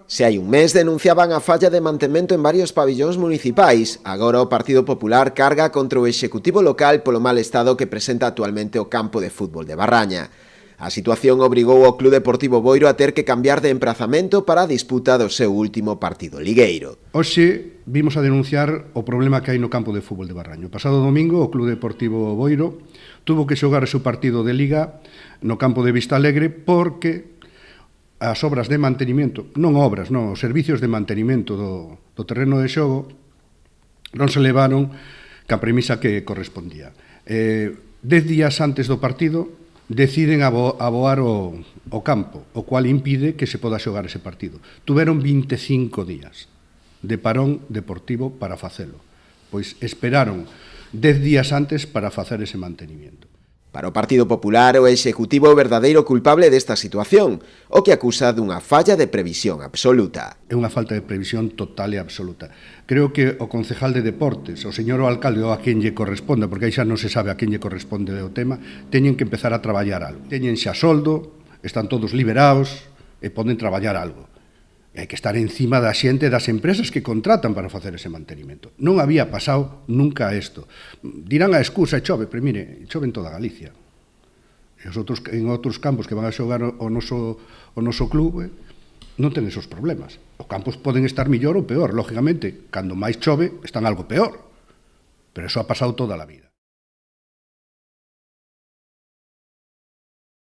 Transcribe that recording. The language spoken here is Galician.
Se hai un mes denunciaban a falla de mantemento en varios pabillóns municipais, agora o Partido Popular carga contra o Executivo local polo mal estado que presenta actualmente o campo de fútbol de Barraña. A situación obrigou ao Club Deportivo Boiro a ter que cambiar de emprazamento para a disputa do seu último partido ligueiro. Hoxe vimos a denunciar o problema que hai no campo de fútbol de Barraña. O pasado domingo o Club Deportivo Boiro tuvo que xogar o seu partido de Liga no campo de Vista Alegre porque as obras de mantenimento, non obras, non, os servicios de mantenimento do terreno de xogo non se levaron ca premisa que correspondía. 10 días antes do partido deciden aboar o campo, o cual impide que se poda xogar ese partido. Tuveron 25 días de parón deportivo para facelo, pois esperaron 10 días antes para facer ese mantenimento. Para o Partido Popular, o Executivo é o verdadeiro culpable desta situación, o que acusa dunha falla de previsión absoluta. É unha falta de previsión total e absoluta. Creo que o concejal de Deportes, o señor alcalde ou a quen lle corresponda, porque aí xa non se sabe a quen lle corresponde o tema, teñen que empezar a traballar algo. Teñen xa soldo, están todos liberados e poden traballar algo. E hai que estar encima da xente das empresas que contratan para facer ese mantenimento. Non había pasado nunca isto. Dirán a excusa, chove, pero mire, chove en toda Galicia. E en outros campos que van a xogar o noso club non ten esos problemas. Os campos poden estar mellor ou peor, lógicamente. Cando máis chove, están algo peor. Pero eso ha pasado toda a vida.